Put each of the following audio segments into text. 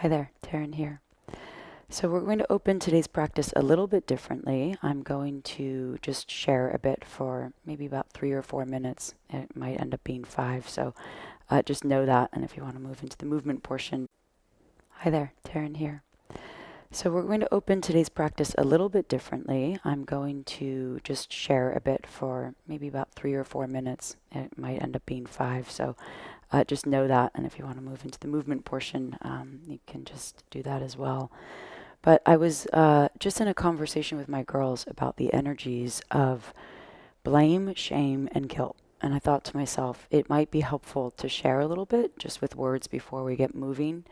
Hi there, Taryn here. So we're going to open today's practice a little bit differently. I'm going to just share a bit for maybe about 3 or 4 minutes. It might end up being 5, so just know that. And if you want to move into the movement portion, hi there, Taryn here. So we're going to open today's practice a little bit differently. I'm going to just share a bit for maybe about 3 or 4 minutes. It might end up being 5, so just know that. And if you want to move into the movement portion, you can just do that as well. But I was just in a conversation with my girls about the energies of blame, shame, and guilt. And I thought to myself, it might be helpful to share a little bit just with words before we get moving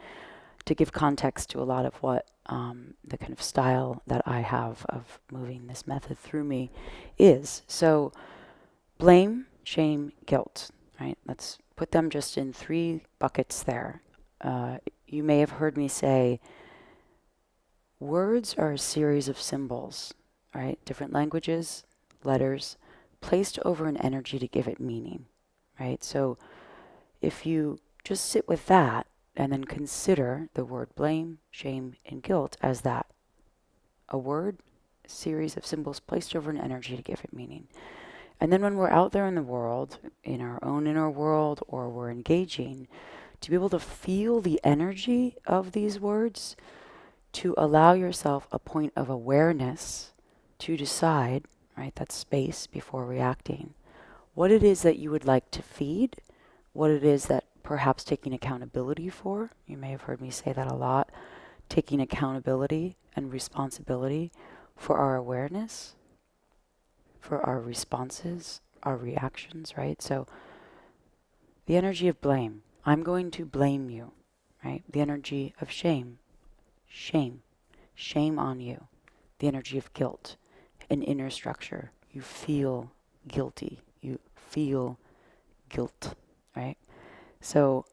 to give context to a lot of what the kind of style that I have of moving this method through me is. So blame, shame, guilt, right? Let's put them just in 3 buckets there. You may have heard me say, words are a series of symbols, right? Different languages, letters, placed over an energy to give it meaning, right? So if you just sit with that and then consider the word blame, shame, and guilt as that, a word, a series of symbols placed over an energy to give it meaning. And then when we're out there in the world, in our own inner world, or we're engaging, to be able to feel the energy of these words, to allow yourself a point of awareness to decide, right, that space before reacting, what it is that you would like to feed, what it is that perhaps taking accountability for. You may have heard me say that a lot, taking accountability and responsibility for our awareness, for our responses, our reactions, right? So the energy of blame, I'm going to blame you, right? The energy of shame, shame on you. The energy of guilt, an inner structure. You feel guilty. You feel guilt, right? So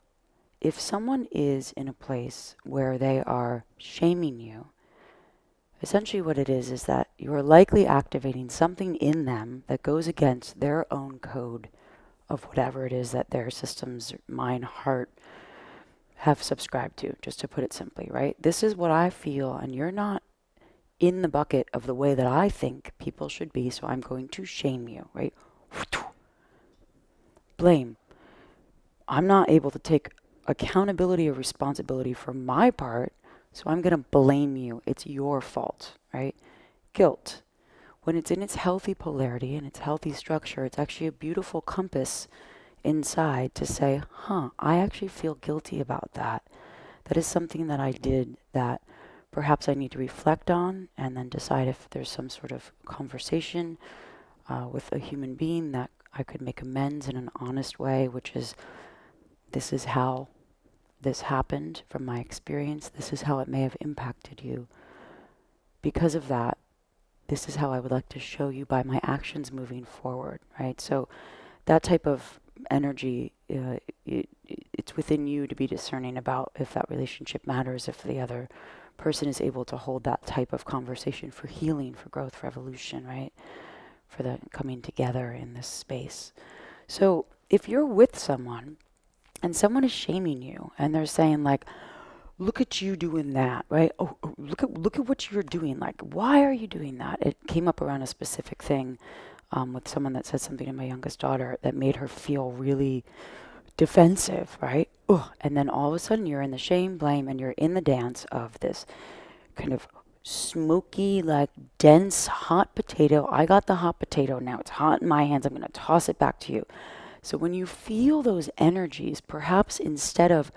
if someone is in a place where they are shaming you, essentially what it is that you are likely activating something in them that goes against their own code of whatever it is that their systems, mind, heart, have subscribed to, just to put it simply, right? This is what I feel, and you're not in the bucket of the way that I think people should be, so I'm going to shame you, right? Blame. I'm not able to take accountability or responsibility for my part, so I'm going to blame you. It's your fault, right? Guilt. When it's in its healthy polarity and its healthy structure, it's actually a beautiful compass inside to say, I actually feel guilty about that. That is something that I did that perhaps I need to reflect on and then decide if there's some sort of conversation with a human being that I could make amends in an honest way, which is, this is how this happened from my experience. This is how it may have impacted you. Because of that, this is how I would like to show you by my actions moving forward, right? So that type of energy, it's within you to be discerning about if that relationship matters, if the other person is able to hold that type of conversation for healing, for growth, for evolution, right? For the coming together in this space. So if you're with someone and someone is shaming you and they're saying like, look at you doing that, right? Oh, look at what you're doing. Like, why are you doing that? It came up around a specific thing with someone that said something to my youngest daughter that made her feel really defensive, right? Ugh. And then all of a sudden you're in the shame, blame, and you're in the dance of this kind of smoky, like dense, hot potato. I got the hot potato now. It's hot in my hands. I'm going to toss it back to you. So when you feel those energies, perhaps instead of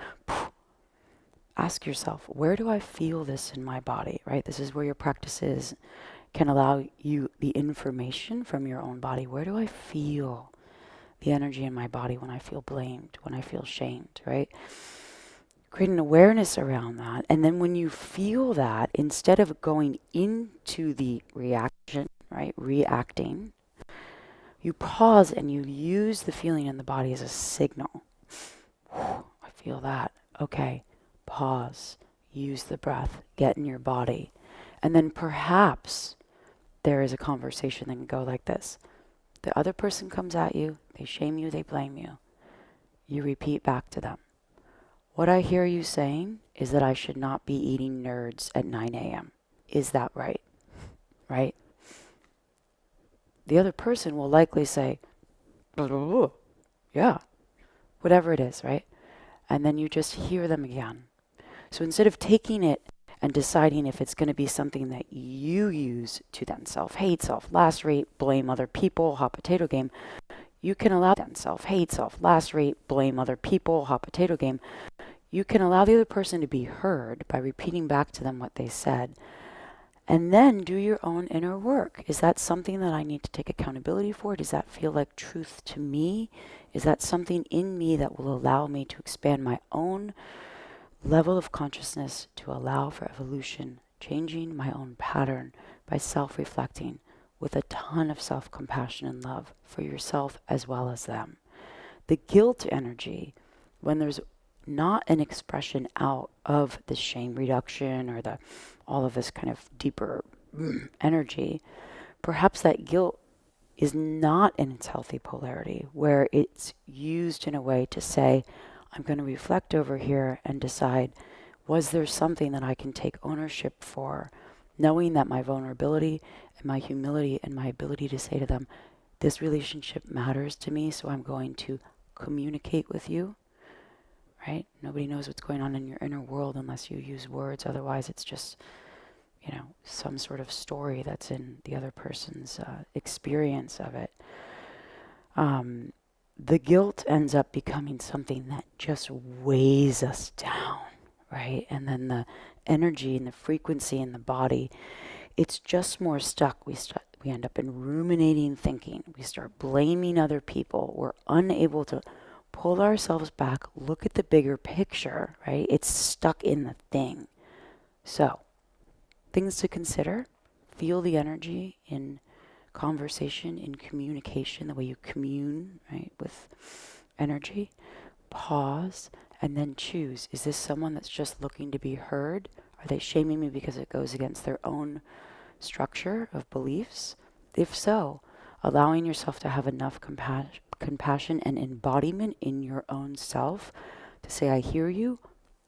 ask yourself, where do I feel this in my body, right? This is where your practice is, can allow you the information from your own body. Where do I feel the energy in my body when I feel blamed, when I feel shamed, right? Create an awareness around that. And then when you feel that, instead of going into the reaction, right, reacting, you pause and you use the feeling in the body as a signal. I feel that. Okay. Pause, use the breath, get in your body. And then perhaps there is a conversation that can go like this. The other person comes at you, they shame you, they blame you. You repeat back to them. What I hear you saying is that I should not be eating nerds at 9 a.m. Is that right? Right? The other person will likely say, yeah, whatever it is, right? And then you just hear them again. So instead of taking it and deciding if it's going to be something that you use to then self-hate, self-lacerate, blame other people, hot potato game, you can allow then self-hate, self-lacerate, blame other people, hot potato game. You can allow the other person to be heard by repeating back to them what they said. And then do your own inner work. Is that something that I need to take accountability for? Does that feel like truth to me? Is that something in me that will allow me to expand my own level of consciousness to allow for evolution, changing my own pattern by self-reflecting with a ton of self-compassion and love for yourself as well as them? The guilt energy, when there's not an expression out of the shame reduction or the all of this kind of deeper energy, perhaps that guilt is not in its healthy polarity, where it's used in a way to say, I'm going to reflect over here and decide, was there something that I can take ownership for, knowing that my vulnerability and my humility and my ability to say to them, this relationship matters to me, so I'm going to communicate with you, right? Nobody knows what's going on in your inner world unless you use words. Otherwise, it's just, some sort of story that's in the other person's experience of it. The guilt ends up becoming something that just weighs us down, right? And then the energy and the frequency in the body, it's just more stuck. We end up in ruminating thinking. We start blaming other people. We're unable to pull ourselves back, look at the bigger picture, right? It's stuck in the thing. So, things to consider. Feel the energy in conversation, in communication, the way you commune, right, with energy. Pause, and then choose. Is this someone that's just looking to be heard? Are they shaming me because it goes against their own structure of beliefs? If so, allowing yourself to have enough compassion and embodiment in your own self to say, I hear you,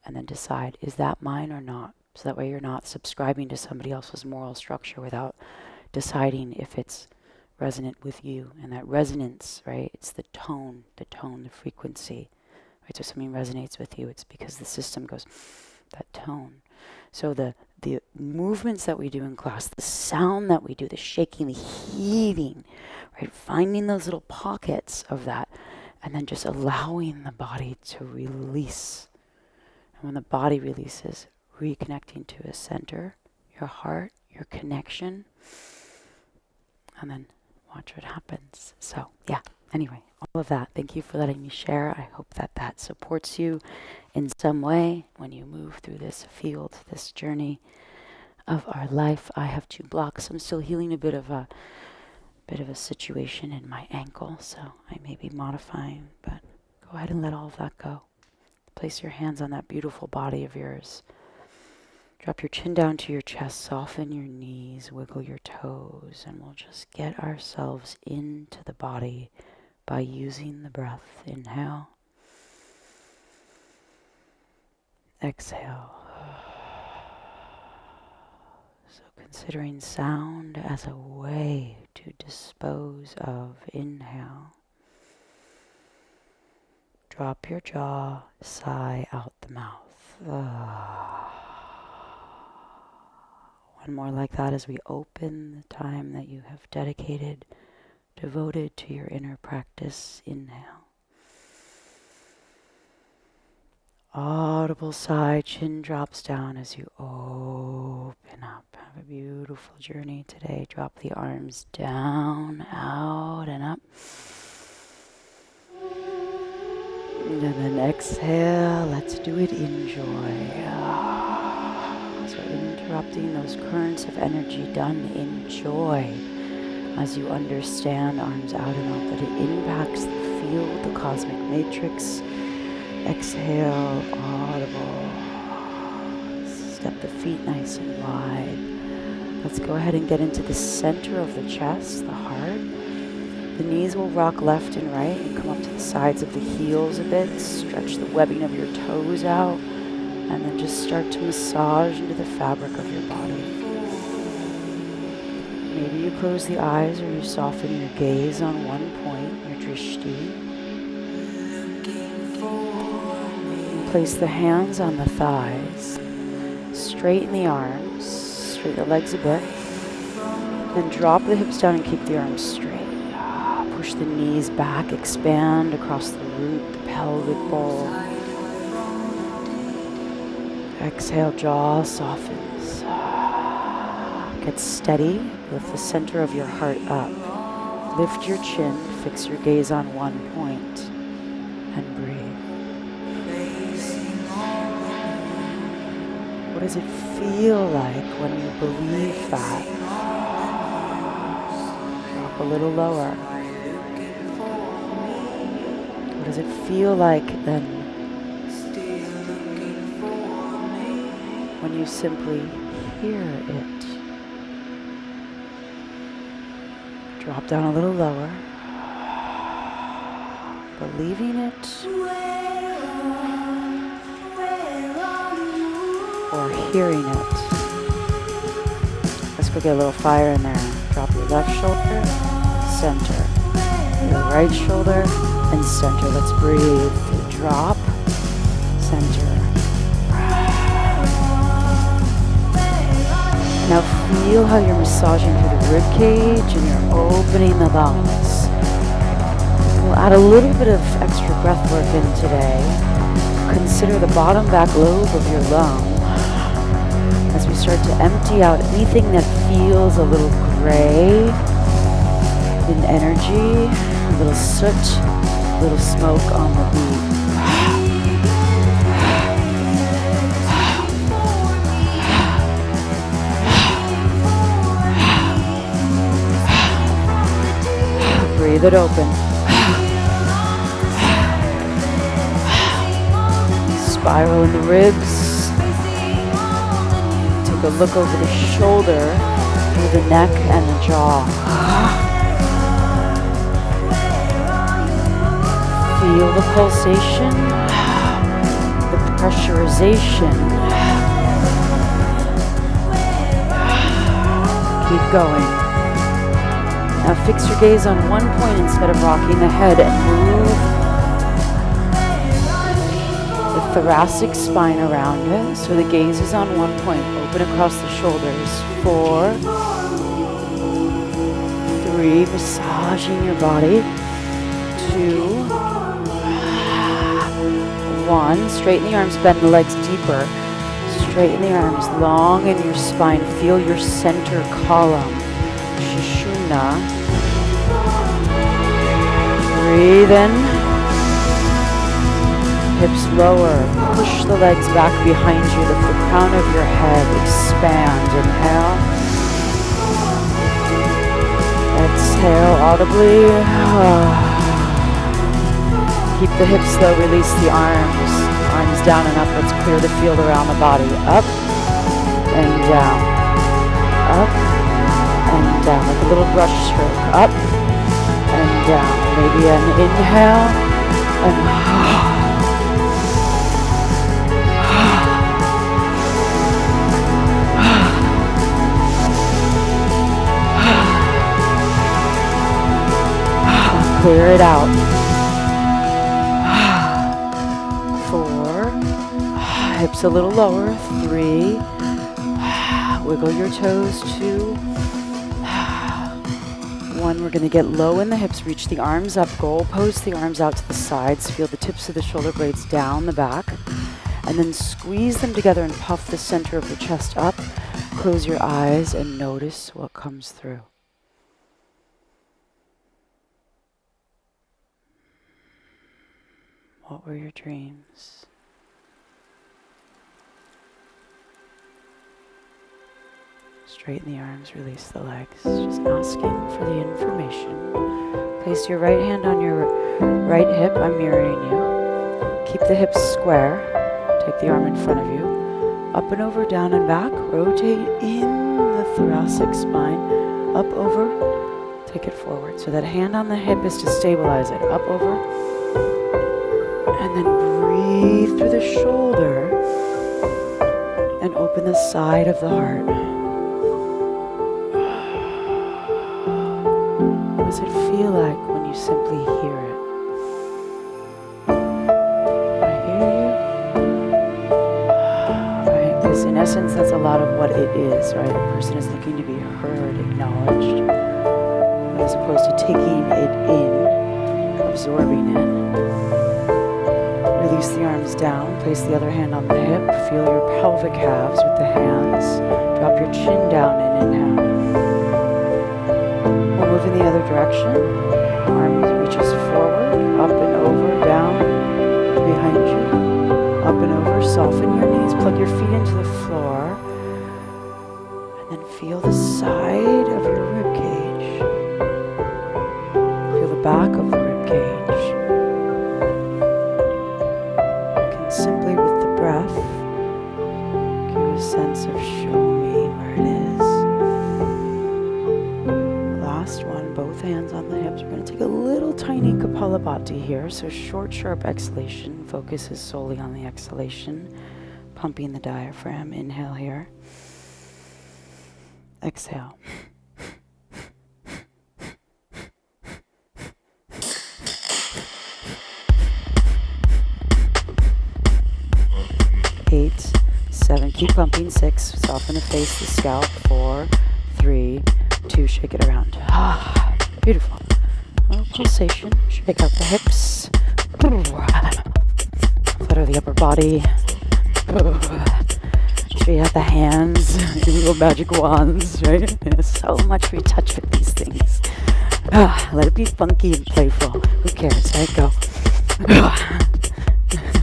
and then decide, is that mine or not? So that way you're not subscribing to somebody else's moral structure without deciding if it's resonant with you. And that resonance, right, it's the tone, the frequency. Right? So if something resonates with you, it's because the system goes, that tone. So the movements that we do in class, the sound that we do, the shaking, the heaving, right, finding those little pockets of that, and then just allowing the body to release. And when the body releases, reconnecting to a center, your heart, your connection, and then watch what happens. So, yeah, anyway, all of that. Thank you for letting me share. I hope that that supports you in some way when you move through this field, this journey of our life. I have 2 blocks. I'm still healing a bit of a situation in my ankle, so I may be modifying, but go ahead and let all of that go. Place your hands on that beautiful body of yours. Drop your chin down to your chest, soften your knees, wiggle your toes, and we'll just get ourselves into the body by using the breath. Inhale. Exhale. So considering sound as a way to dispose of. Inhale. Drop your jaw, sigh out the mouth. One more like that as we open the time that you have devoted to your inner practice. Inhale. Audible sigh, chin drops down as you open up. Have a beautiful journey today. Drop the arms down, out, and up. And then exhale. Let's do it in joy. So interrupting those currents of energy done in joy as you understand, arms out and up, that it impacts the field, the cosmic matrix. Exhale, audible. Step the feet nice and wide. Let's go ahead and get into the center of the chest, the heart. The knees will rock left and right and come up to the sides of the heels a bit. Stretch the webbing of your toes out. And then just start to massage into the fabric of your body. Maybe you close the eyes or you soften your gaze on one point, your drishti. And place the hands on the thighs. Straighten the arms, straighten the legs a bit. Then drop the hips down and keep the arms straight. Push the knees back, expand across the root, the pelvic bowl. Exhale, jaw softens. Get steady with the center of your heart up. Lift your chin, fix your gaze on one point, and breathe. What does it feel like when you believe that? Drop a little lower. What does it feel like then when you simply hear it? Drop down a little lower, believing it or hearing it. Let's go get a little fire in there. Drop your left shoulder, center. Your right shoulder and center. Let's breathe. Drop, center. Now feel how you're massaging through the rib cage and you're opening the lungs. We'll add a little bit of extra breath work in today. Consider the bottom back lobe of your lung as we start to empty out anything that feels a little gray in energy, a little soot, a little smoke on the beat. Breathe it open. Spiral in the ribs. Take a look over the shoulder, through the neck and the jaw. Feel the pulsation, the pressurization. Keep going. Now fix your gaze on one point instead of rocking the head and move the thoracic spine around it. So the gaze is on one point. Open across the shoulders. 4, 3, massaging your body. 2, 1, straighten the arms, bend the legs deeper. Straighten the arms long in your spine. Feel your center column. Sushumna. Breathe in. Hips lower. Push the legs back behind you. Lift the crown of your head. Expand. Inhale. Exhale audibly. Keep the hips low. Release the arms. Arms down and up. Let's clear the field around the body. Up and down. Up and down, like a little brush stroke. Up and down. Maybe an inhale and clear it out. 4, hips a little lower. 3, wiggle your toes. 2, 1, we're going to get low in the hips, reach the arms up, goal pose the arms out to the sides, feel the tips of the shoulder blades down the back, and then squeeze them together and puff the center of the chest up. Close your eyes and notice what comes through. What were your dreams? Straighten the arms, release the legs. Just asking for the information. Place your right hand on your right hip. I'm mirroring you. Keep the hips square. Take the arm in front of you. Up and over, down and back. Rotate in the thoracic spine. Up, over. Take it forward. So that hand on the hip is to stabilize it. Up, over. And then breathe through the shoulder. And open the side of the heart. What does it feel like when you simply hear it? I hear you. Right? Because in essence, that's a lot of what it is, right? A person is looking to be heard, acknowledged, as opposed to taking it in, absorbing it. Release the arms down, place the other hand on the hip, feel your pelvic halves with the hands, drop your chin down and inhale. We'll move in the other direction, arms reaches forward, up and over, down, behind you, up and over, soften your knees, plug your feet into the floor, and then feel the side of your rib cage, feel the back of the rib cage. Simply with the breath, give a sense of show me where it is. Last one, both hands on the hips. We're going to take a little tiny Kapalabhati here. So short, sharp exhalation. Focus is solely on the exhalation. Pumping the diaphragm. Inhale here. Exhale. 8, 7, keep pumping. 6, soften the face, the scalp. 4, 3, 2, shake it around. Beautiful. A little pulsation. Shake out the hips. Flutter the upper body. Straight out the hands. Your little magic wands, right? So much we touch with these things. Let it be funky and playful. Who cares, right? Go.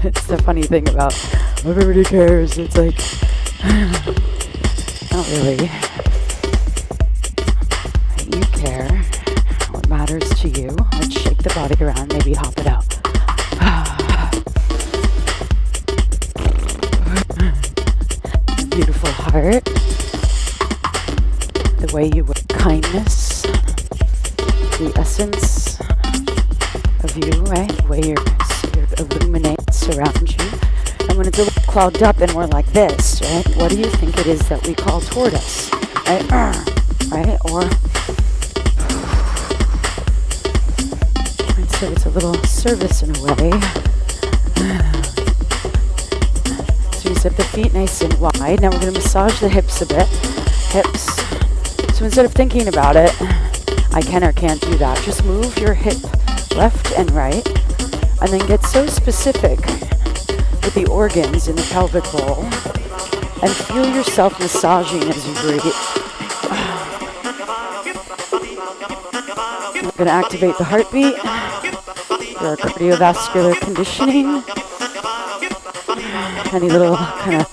It's the funny thing about everybody cares. It's like, not really. You care. What matters to you? Let's shake the body around. Maybe hop it out. Beautiful heart. The way you with kindness. The essence of you, right? The way your illuminates around you. And when it's a little clogged up and we're like this, right? What do you think it is that we call toward us? Right? Right? Or so it's a little service in a way. So you set the feet nice and wide. Now we're going to massage the hips a bit. Hips. So instead of thinking about it, I can or can't do that. Just move your hip left and right. And then get so specific with the organs in the pelvic bowl and feel yourself massaging as you breathe. We're going to activate the heartbeat for our cardiovascular conditioning. Any little kind of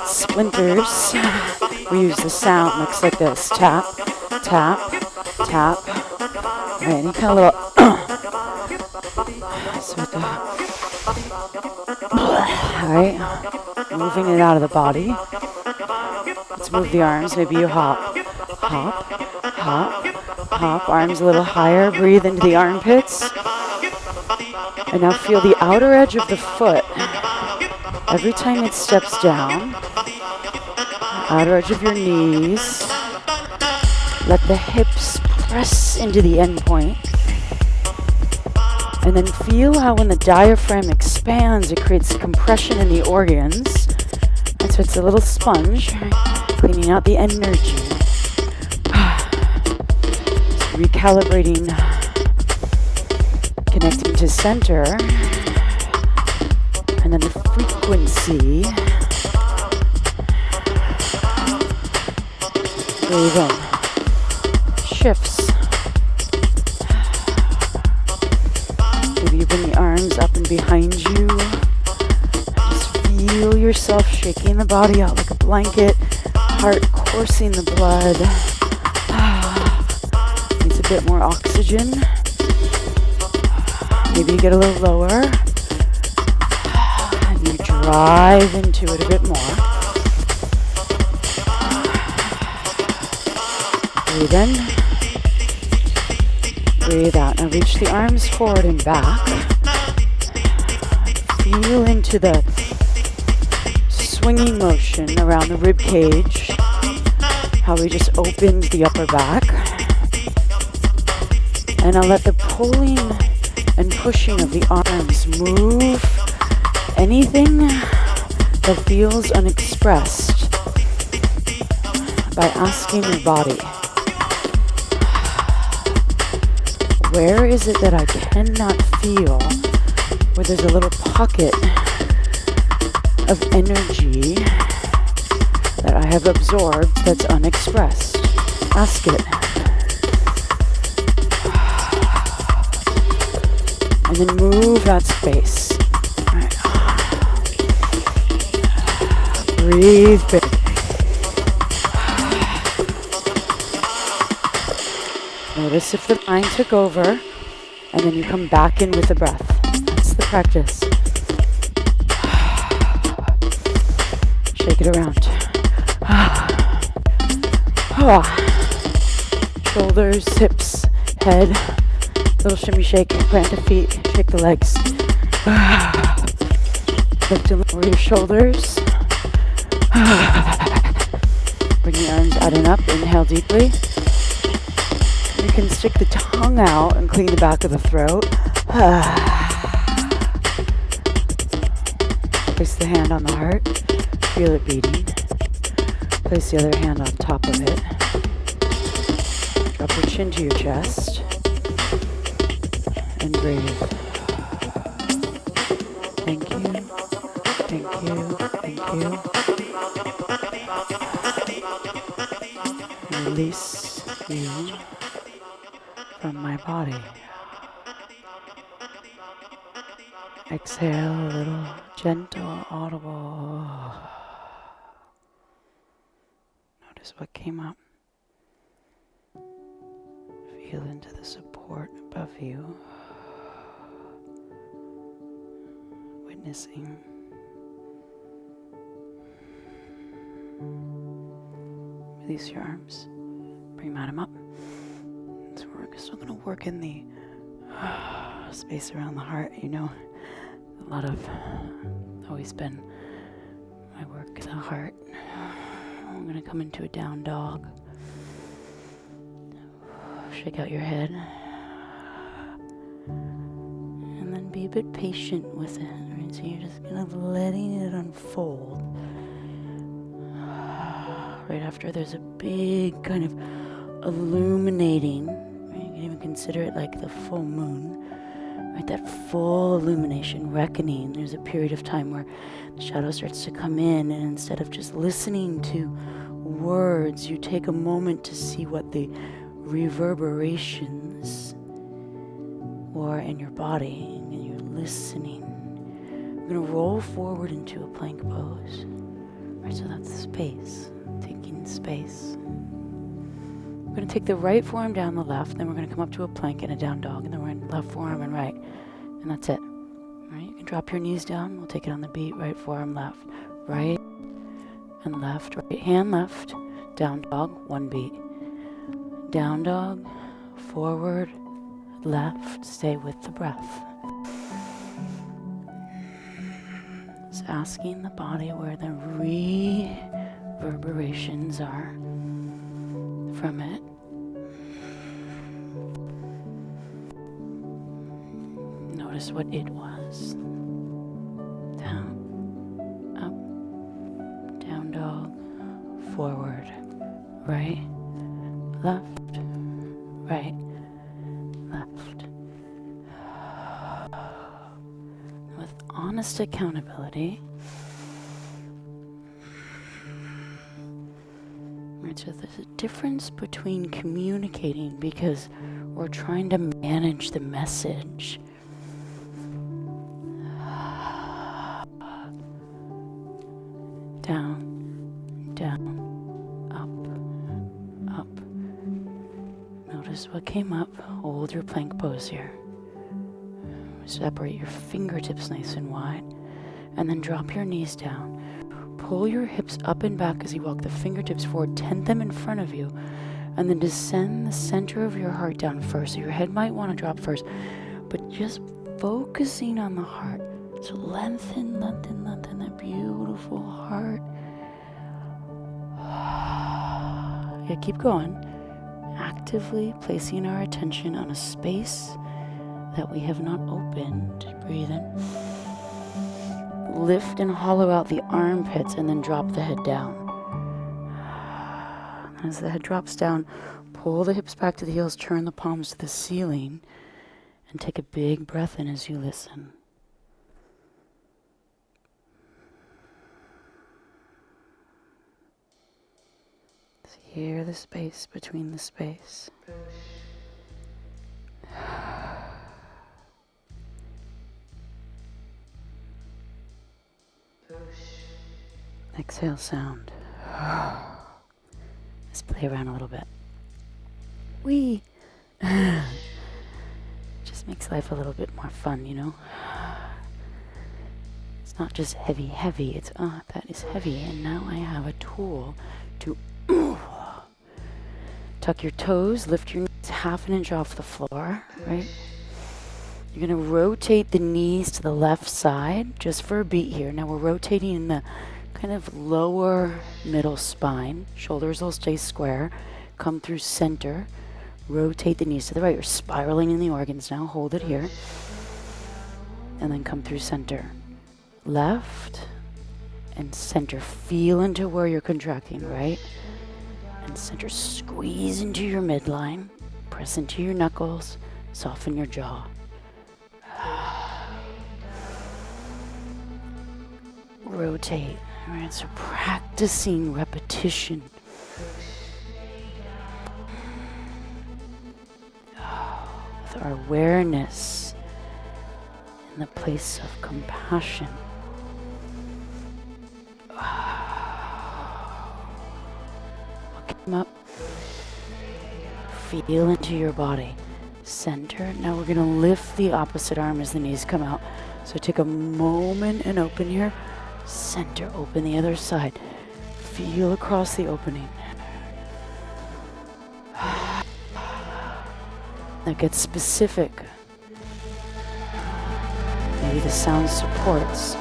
splinters, we use the sound. Looks like this. Tap, tap, tap. Right, any kind of little alright, moving it out of the body. Let's move the arms. Maybe you hop, hop, hop, hop. Arms a little higher. Breathe into the armpits. And now feel the outer edge of the foot. Every time it steps down, outer edge of your knees. Let the hips press into the end point. And then feel how when the diaphragm expands, it creates compression in the organs. And so it's a little sponge, cleaning out the energy. Recalibrating, connecting to center. And then the frequency. Breathe in. Shifts. Maybe you bring the arms up and behind you. Just feel yourself shaking the body out like a blanket. Heart coursing the blood. Needs a bit more oxygen. Maybe you get a little lower. And you drive into it a bit more. Breathe in. Breathe out. Now reach the arms forward and back. Feel into the swinging motion around the rib cage. How we just opened the upper back. And I'll let the pulling and pushing of the arms move anything that feels unexpressed by asking your body, where is it that I cannot feel, where there's a little pocket of energy that I have absorbed that's unexpressed. Ask it. And then move that space. Breathe big. Notice if the mind took over, and then you come back in with the breath. That's the practice. Shake it around. Shoulders, hips, head. Little shimmy shake. Plant the feet. Shake the legs. Lift and lower your shoulders. Bring the arms out and up. Inhale deeply. You can stick the tongue out and clean the back of the throat. Place the hand on the heart. Feel it beating. Place the other hand on top of it. Drop your chin to your chest. And breathe. Thank you. Thank you. Thank you. Release you from my body. Exhale a little, gentle, audible. Notice what came up. Feel into the support above you. Witnessing. Release your arms. Bring them up. So we're still going to work in the space around the heart. You know, a lot of always been my work, the heart. I'm going to come into a down dog. Shake out your head. And then be a bit patient with it. Right? So you're just kind of letting it unfold. Right after there's a big kind of illuminating, right? You can even consider it like the full moon, right? That full illumination, reckoning. There's a period of time where the shadow starts to come in, and instead of just listening to words, you take a moment to see what the reverberations are in your body, and you're listening. We're going to roll forward into a plank pose, right? So that's space. Taking space. We're going to take the right forearm down the left, then we're going to come up to a plank and a down dog, and then we're going to left forearm and right, and that's it. All right, you can drop your knees down. We'll take it on the beat. Right forearm left, right and left, right hand left, down dog, one beat. Down dog, forward, left, stay with the breath. It's asking the body where the reverberations are from it. Notice what it was. Down, up, down dog, forward, right, left, right, left. With honest accountability, so there's a difference between communicating because we're trying to manage the message. Down, down, up. Notice what came up. Hold your plank pose here. Separate your fingertips nice and wide, and then drop your knees down. Pull your hips up and back as you walk the fingertips forward, tent them in front of you, and then descend the center of your heart down first. So your head might want to drop first, but just focusing on the heart. So lengthen, lengthen, lengthen that beautiful heart. Yeah, keep going. Actively placing our attention on a space that we have not opened. Breathe in. Lift and hollow out the armpits and then drop the head down. As the head drops down, pull the hips back to the heels, turn the palms to the ceiling, and take a big breath in as you listen. So hear the space between the space. Exhale sound. Let's play around a little bit. Wee. Just makes life a little bit more fun, you know? It's not just heavy, heavy. It's, that is heavy. And now I have a tool to tuck your toes, lift your knees half an inch off the floor, right? You're going to rotate the knees to the left side just for a beat here. Now we're rotating in the kind of lower middle spine. Shoulders will stay square. Come through center. Rotate the knees to the right. You're spiraling in the organs now. Hold it here. And then come through center. Left and center. Feel into where you're contracting, right? And center. Squeeze into your midline. Press into your knuckles. Soften your jaw. Rotate. All right, so practicing repetition. With our awareness in the place of compassion. Come up. Feel into your body. Center. Now we're going to lift the opposite arm as the knees come out. So take a moment and open here. Center. Open the other side. Feel across the opening. Now get specific. Maybe the sound supports.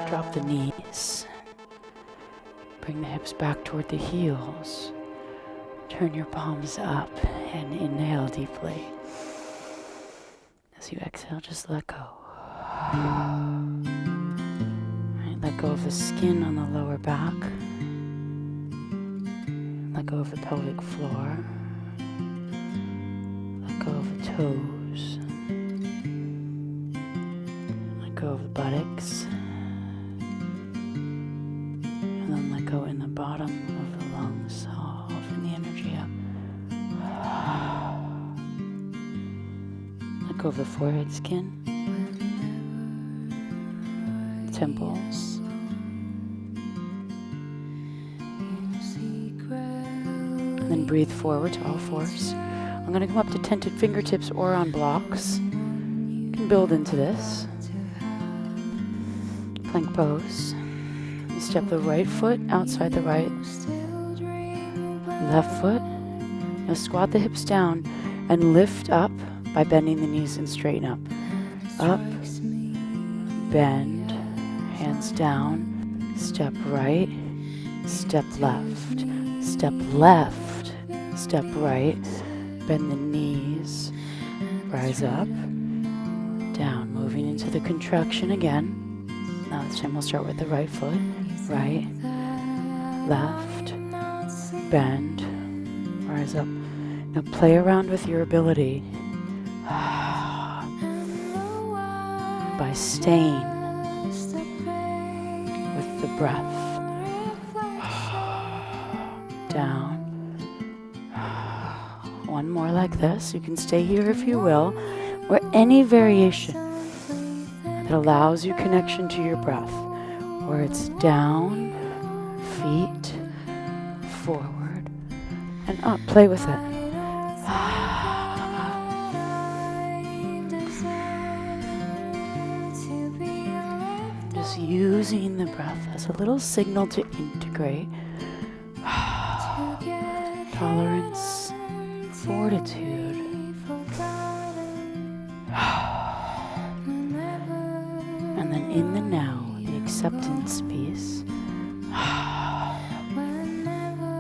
Drop the knees. Bring the hips back toward the heels. Turn your palms up and inhale deeply. As you exhale, just let go. Right, let go of the skin on the lower back. Let go of the pelvic floor. Let go of the toes. Let go of the buttocks. And then let go in the bottom of the lungs. Soften the energy up. Let go of the forehead skin. Temples. And then breathe forward to all fours. I'm going to come up to tented fingertips or on blocks. You can build into this. Plank pose. You step the right foot outside the right. Left foot. Now squat the hips down and lift up by bending the knees and straighten up. Up. Bend. Hands down. Step right. Step left. Step left. Step right. Bend the knees. Rise up. Down. Moving into the contraction again. Now this time we'll start with the right foot. Right. Left. Bend. Rise up. Now play around with your ability by staying with the breath. Down. One more like this. You can stay here if you will, or any variation that allows you connection to your breath, where it's down, feet, forward, and up. Play with it. just using the breath as a little signal to integrate tolerance, fortitude, and then in the now, the acceptance piece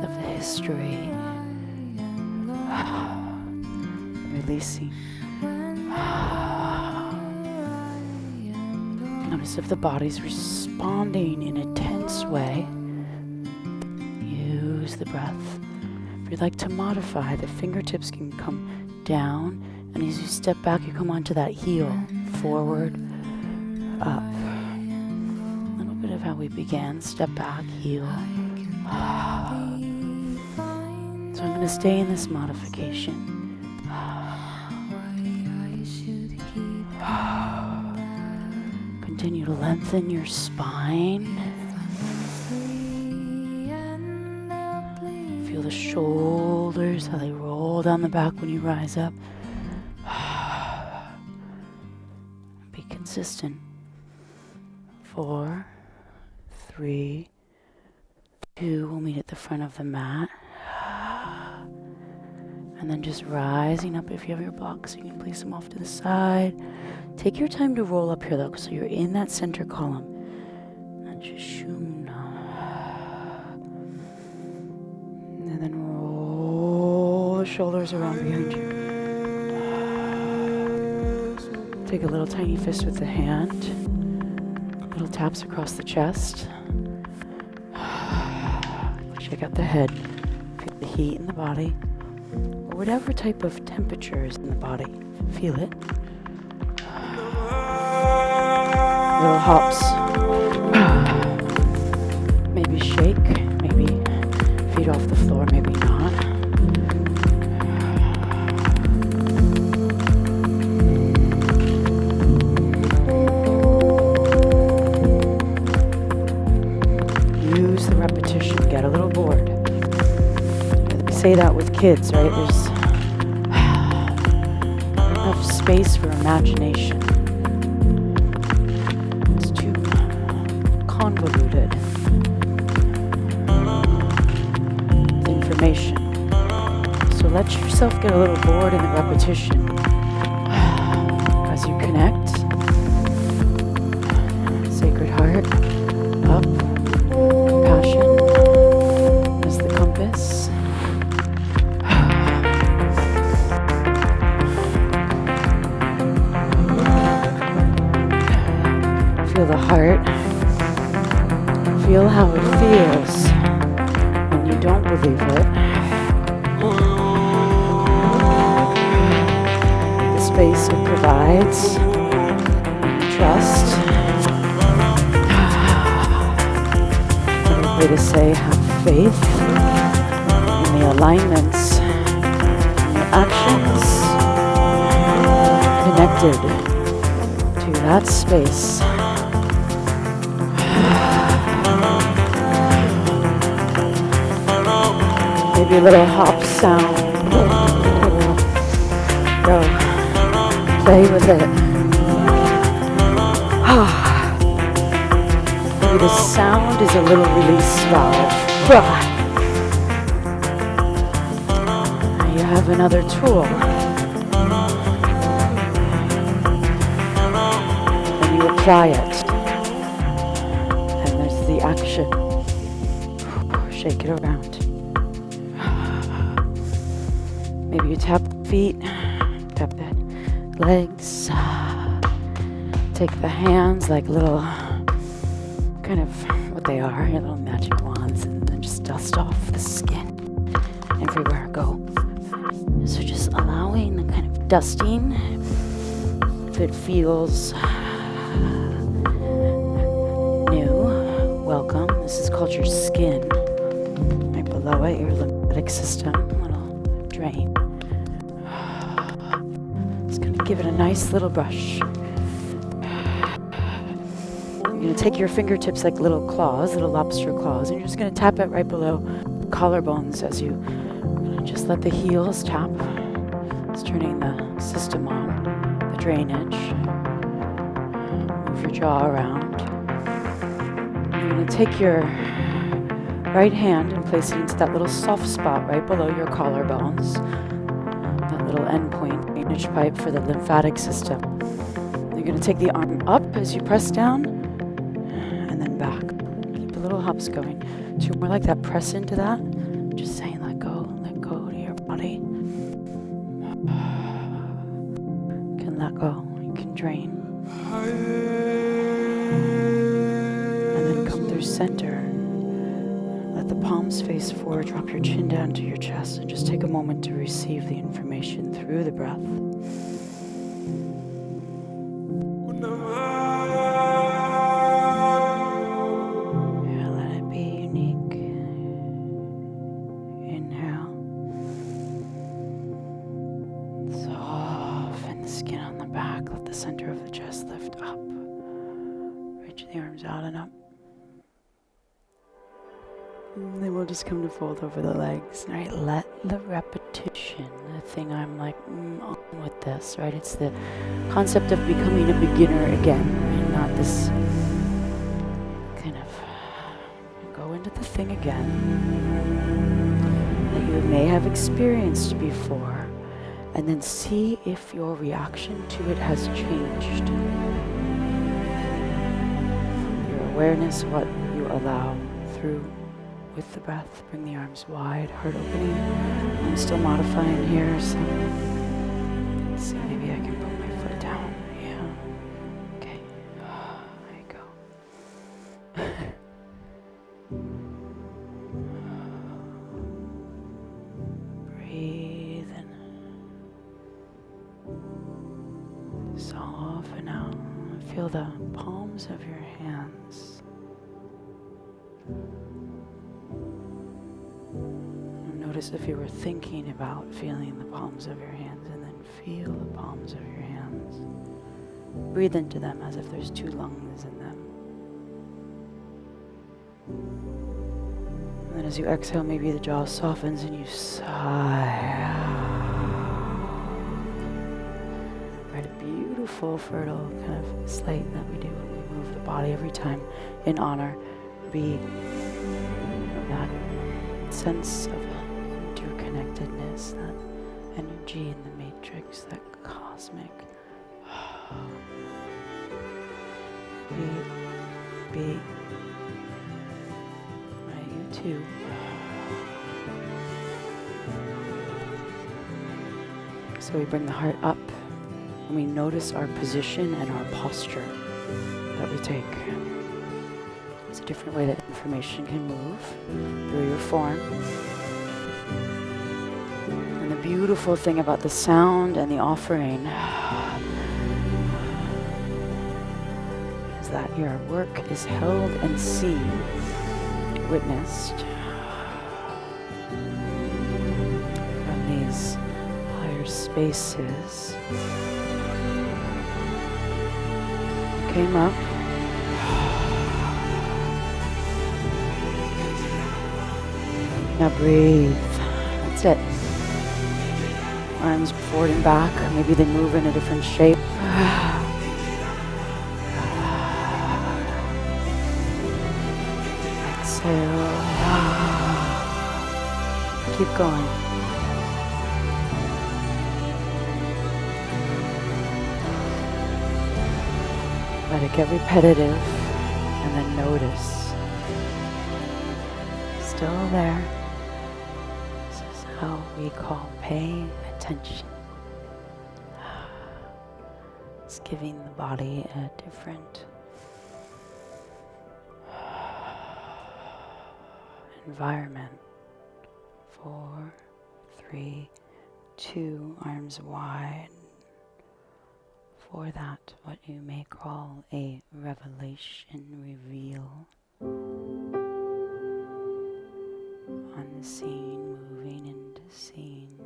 of the history, releasing. Notice if the body's responding in a tense way. Use the breath. If you'd like to modify, the fingertips can come down, and as you step back, you come onto that heel, forward, up. A little bit of how we began, step back, heel. So I'm going to stay in this modification. Continue to lengthen your spine. Feel the shoulders, how they roll down the back when you rise up. Be consistent. 4, 3, 2. We'll meet at the front of the mat. And then just rising up. If you have your blocks, you can place them off to the side. Take your time to roll up here though, so you're in that center column. And just shumna. And then roll the shoulders around behind you. Take a little tiny fist with the hand. Little taps across the chest. Check out the head. Feel the heat in the body. Or whatever type of temperature is in the body. Feel it. Little hops. Maybe shake, maybe feet off the floor, maybe not. Use the repetition, get a little bored. We say that with kids, right? There's enough space for imagination. Convoluted with information. So let yourself get a little bored in the repetition as you connect. Sacred Heart, up, compassion as the compass. Feel the heart. Feel how it feels when you don't believe it. The space it provides. Trust. Another way to say have faith in the alignments and your actions connected to that space. Maybe a little hop sound. Go. Play with it. Maybe the sound is a little release valve. Now you have another tool. And you apply it. And there's the action. Shake it around. Maybe you tap the feet, tap the legs, take the hands like little, kind of what they are, your little magic wands, and then just dust off the skin everywhere. Go. So just allowing the kind of dusting, if it feels new, welcome. This is called your skin. Right below it, your lymphatic system, little drain. Just gonna give it a nice little brush. You're gonna take your fingertips like little claws, little lobster claws, and you're just gonna tap it right below collarbones as you just let the heels tap. It's turning the system on, the drainage. Move your jaw around. You're going to take your right hand and place it into that little soft spot right below your collarbones, that little end point, drainage pipe for the lymphatic system. You're going to take the arm up as you press down and then back. Keep the little hops going. 2 more like that. Press into that. Just saying let go to your body. You can let go. You can drain. And then come through center. Let the palms face forward. Drop your chin down to your chest and just take a moment to receive the information through the breath. Center of the chest lift up. Reach the arms out and up. And then we'll just come to fold over the legs. All right, let the repetition, the thing I'm like, on with this, right? It's the concept of becoming a beginner again, and not this kind of go into the thing again that you may have experienced before. And then see if your reaction to it has changed. Your awareness, what you allow through with the breath. Bring the arms wide, heart opening. I'm still modifying here, so let's see, maybe I can put my foot down. Yeah. Okay. There you go. Breathe in. Soften out. Feel the palms of your hands. Notice if you were thinking about feeling the palms of your hands, and then feel the palms of your hands. Breathe into them as if there's 2 lungs in them. And then as you exhale, maybe the jaw softens and you sigh. Beautiful, fertile kind of slate that we do when we move the body every time in honor. Be that sense of interconnectedness, that energy in the matrix, that cosmic. Be. Right, you too. So we bring the heart up. And we notice our position and our posture that we take. It's a different way that information can move through your form. And the beautiful thing about the sound and the offering is that your work is held and seen, witnessed from these higher spaces. Came up. Now breathe. That's it. Arms forward and back. Maybe they move in a different shape. Exhale. Keep going. Let it get repetitive, and then notice. Still there. This is how we call paying attention. It's giving the body a different environment. 4, 3, 2, arms wide. For that, what you may call a revelation, reveal. Unseen, moving into seen.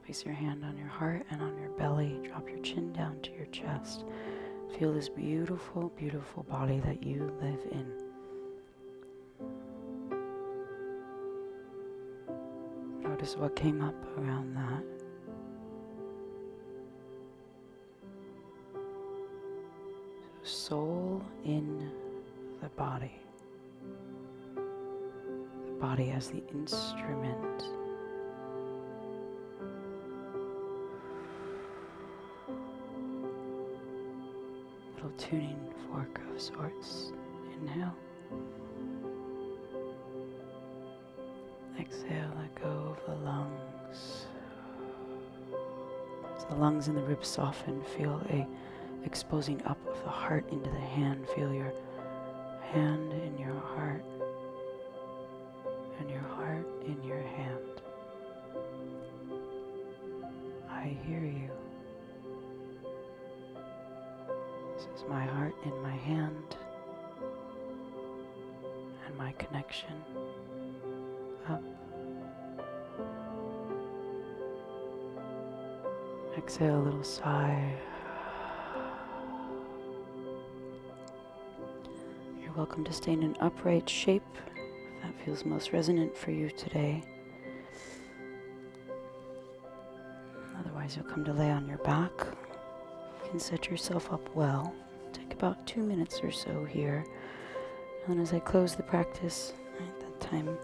Place your hand on your heart and on your belly. Drop your chin down to your chest. Feel this beautiful, beautiful body that you live in. Notice what came up around that. Soul in the body. The body as the instrument. Little tuning fork of sorts. Inhale. Exhale, let go of the lungs. As the lungs and the ribs soften, feel a exposing up of the heart into the hand. Feel your hand in your heart and your heart in your hand. I hear you. This is my heart in my hand and my connection up. Exhale a little sigh. You're welcome to stay in an upright shape if that feels most resonant for you today. Otherwise, you'll come to lay on your back. You can set yourself up well. Take about 2 minutes or so here. And then as I close the practice, at that time,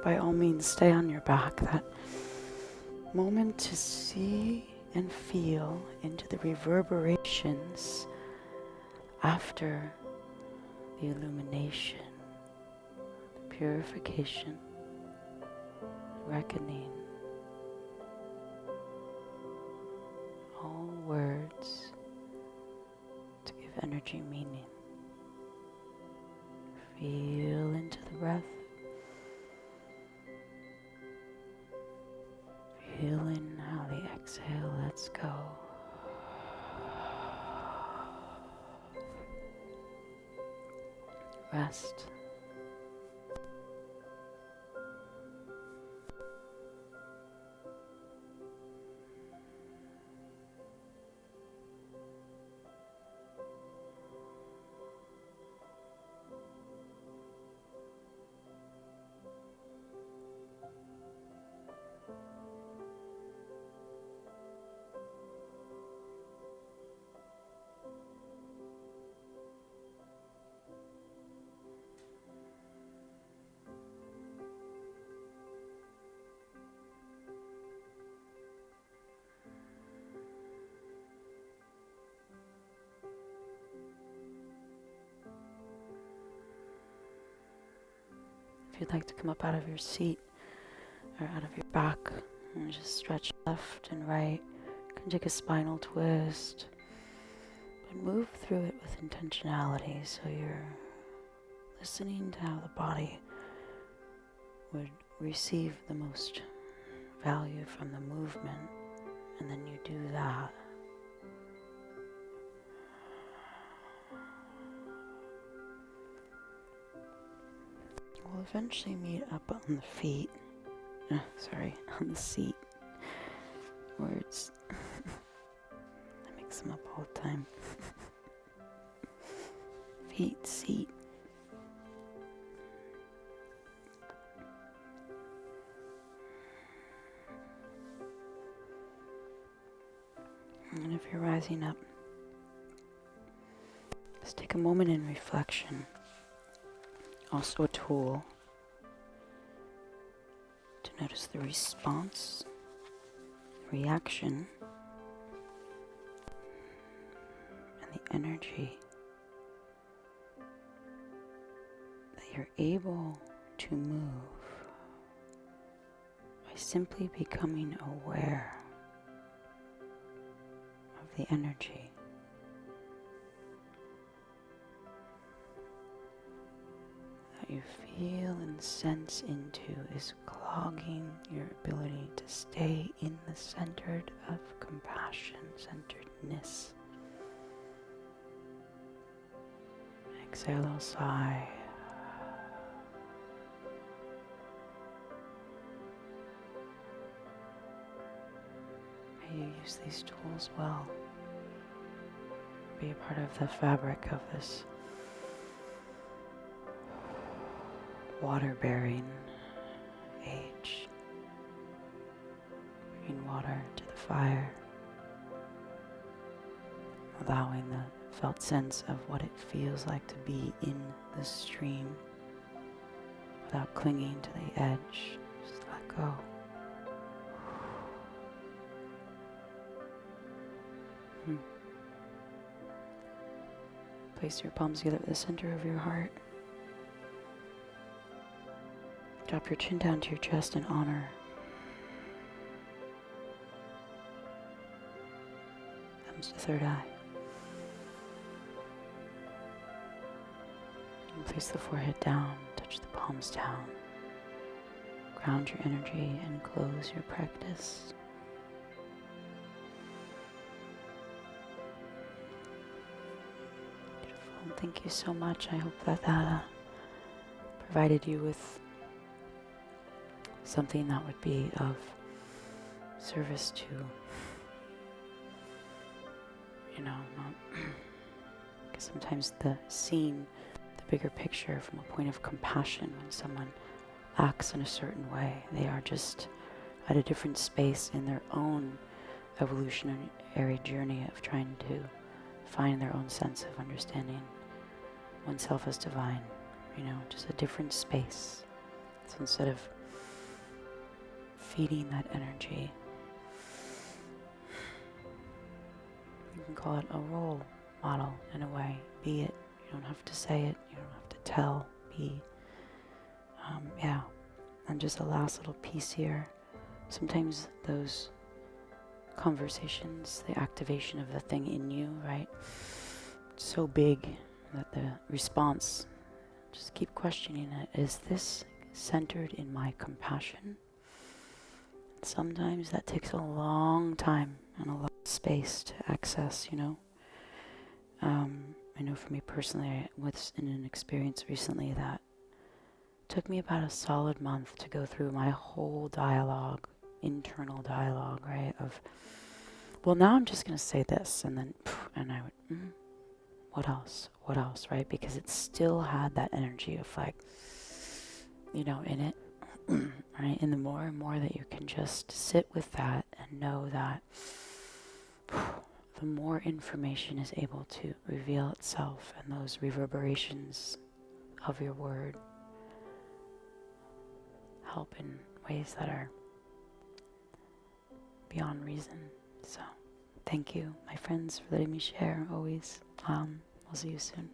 by all means, stay on your back. That moment to see and feel into the reverberations after the illumination, the purification, reckoning. All words to give energy meaning. Feel into the breath. Feeling how the exhale lets go. Rest. If you'd like to come up out of your seat or out of your back and just stretch left and right, you can take a spinal twist, but move through it with intentionality so you're listening to how the body would receive the most value from the movement, and then you do that. We'll eventually meet up on the feet. On the seat. Words. I mix them up all the time. Feet, seat. And if you're rising up, just take a moment in reflection. Also a tool to notice the response, reaction, and the energy that you're able to move by simply becoming aware of the energy. You feel and sense into is clogging your ability to stay in the centered of compassion, centeredness. Exhale, a sigh. May you use these tools well. Be a part of the fabric of this water-bearing age. Bringing water to the fire, allowing the felt sense of what it feels like to be in the stream without clinging to the edge. Just let go. Place your palms together at the center of your heart. Drop your chin down to your chest in honor. Thumbs to third eye. And place the forehead down, touch the palms down. Ground your energy and close your practice. Beautiful. Thank you so much. I hope that provided you with something that would be of service to, because sometimes seeing the bigger picture from a point of compassion when someone acts in a certain way, they are just at a different space in their own evolutionary journey of trying to find their own sense of understanding oneself as divine, just a different space. So instead of feeding that energy, you can call it a role model in a way. Be it. You don't have to say it. You don't have to tell. Be. And just a last little piece here. Sometimes those conversations, the activation of the thing in you, right? It's so big that the response, just keep questioning it. Is this centered in my compassion? Sometimes that takes a long time and a lot of space to access, I know for me personally, I was in an experience recently that took me about a solid month to go through my whole dialogue, internal dialogue, right? Of, well, now I'm just going to say this, and then, and I would, what else? What else, right? Because it still had that energy of like, in it. Right? And the more and more that you can just sit with that and know that the more information is able to reveal itself, and those reverberations of your word help in ways that are beyond reason. So thank you, my friends, for letting me share always. We'll see you soon.